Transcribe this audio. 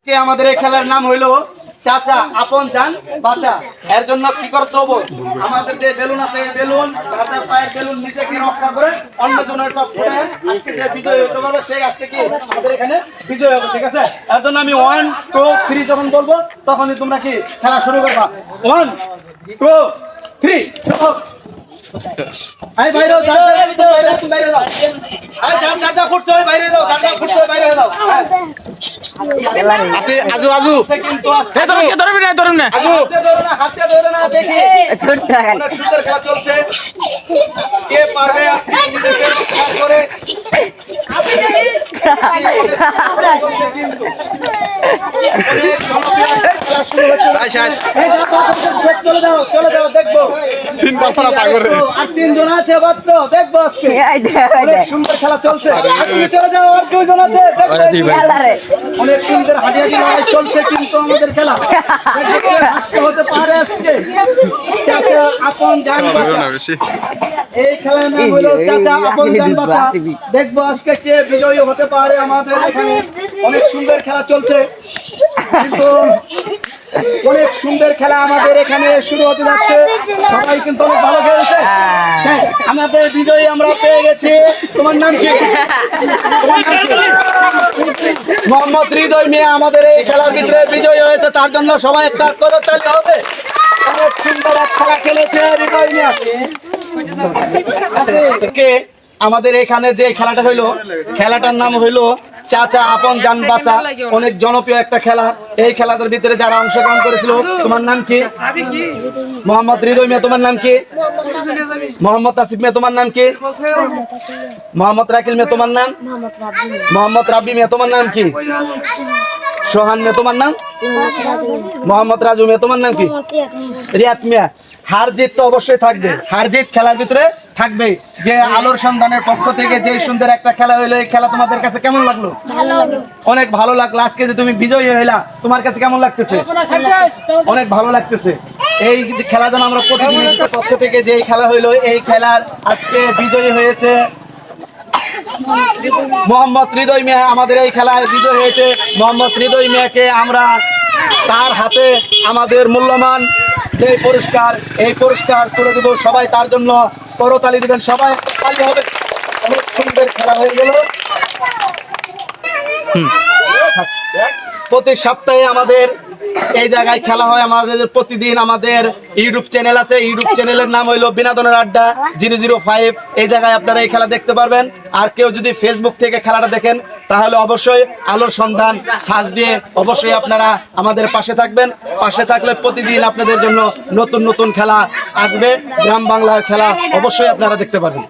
কে আমাদের এই খেলার নাম হইলো চাচা আপন জান বাঁচা। এর জন্য কি করতে হবে, আমাদের যে বেলুন আছে এই বেলুন চাচার পায়ের বেলুন নিজেকে রক্ষা করে অন্য জনের ফুটে আজকে যে বিজয় হতে পারবে সেই আজকে কি আমাদের এখানে বিজয় হবে, ঠিক আছে? এর জন্য আমি 1 2 3 যখন বলবো তখনই তোমরা কি খেলা শুরু করবা। 1 2 3 আই বাইরে যাও, বাইরে যাও, আই চাচা ফুটছে বাইরে যাও, চাচা ফুটছে বাইরে যাও। আছে আজু আজু কিন্তু এ ধরুন না ধরুন না হাতে ধরে না দেখি সুন্দর খেলা চলছে। কে পারবে আজকে নিজেকে রক্ষা করে চলে যাও দেখবো আর 3 জন আছে মাত্র, দেখবো আজকে সুন্দর খেলা চলছে। চলে যাও আর 2 জন আছে, অনেক সুন্দর হাঁটিয়াটি লড়াই চলছে কিন্তু আমাদের খেলা হতে পারে আজকে। চাচা আপন জান বাঁচা, এই খেলার নাম হলো চাচা আপন জান বাঁচা। দেখবো আজকে কে বিজয়ী হতে পারে। আমাদের এখানে অনেক সুন্দর খেলা চলছে কিন্তু অনেক সুন্দর খেলা আমাদের এখানে শুরু হতে যাচ্ছে। সবাই কিন্তু অনেক ভালো খেলছে। আমাদের বিজয়ী আমরা পেয়ে গেছি। তোমার নাম কি? মোহাম্মদ হৃদয় মিয়া আমাদের এই খেলার ভিতরে বিজয়ী হয়েছে, তার জন্য সবাই একটা করতালি হবে। অনেক সুন্দর এক খেলা খেলেছে হৃদয় মিয়া। আমাদের এখানে যে খেলাটা হইলো, খেলাটার নাম হইলো চাচা আপন জান বাঁচা। অনেক জনপ্রিয় একটা খেলা। এই খেলাটার ভিতরে যারা অংশগ্রহণ করেছিল, তোমার নাম কি? মোহাম্মদ হৃদয় মিয়া। তোমার নাম কি? মোহাম্মদ আসিফ মিয়া। তোমার নাম কি? মোহাম্মদ রাকিল মিয়া। তোমার নাম? মোহাম্মদ রাব্বি মিয়া। তোমার নাম কি? সোহান মিয়া। তোমার নাম? মোহাম্মদ রাজু মিয়া। তোমার নাম কি? রিয়াত মিয়া। হার জিত তো অবশ্যই থাকবে, হার জিত খেলার ভিতরে থাকবে। যে আলোর সন্ধানের পক্ষ থেকে যে সুন্দর একটা খেলা হইলো, এই খেলা তোমাদের কাছে কেমন লাগলো? অনেক ভালো লাগলো। আজকে যে তুমি বিজয়ী হইলা, তোমার কাছে কেমন লাগতেছে? অনেক ভালো লাগতেছে। এই যে খেলা যেন আমরা প্রতিদিনের পক্ষ থেকে যে খেলা হইলো, এই খেলার আজকে বিজয়ী হয়েছে মোহাম্মদ হৃদয় মিয়া। আমাদের এই খেলায় বিজয় হয়েছে মোহাম্মদ হৃদয় মিয়াকে আমরা তার হাতে আমাদের মূল্যবান যে পুরস্কার, এই পুরস্কার তুলে দেব। সবাই তার জন্য করতালি দিবেন, সবাই তালি হবে। অনেক সুন্দর খেলা হয়ে গেল। প্রতি সপ্তাহে আমাদের এই জায়গায় খেলা হয়। আমাদের প্রতিদিন আমাদের ইউটিউব চ্যানেল আছে, ইউটিউব চ্যানেলের নাম হইলো বিনোদনের আড্ডা 005। এই জায়গায় আপনারা এই খেলা দেখতে পারবেন। আর কেউ যদি ফেসবুক থেকে খেলাটা দেখেন, তাহলে অবশ্যই আলোর সন্ধান সার্চ দিয়ে অবশ্যই আপনারা আমাদের পাশে থাকবেন। পাশে থাকলে প্রতিদিন আপনাদের জন্য নতুন নতুন খেলা আসবে। গ্রাম বাংলার খেলা অবশ্যই আপনারা দেখতে পারবেন।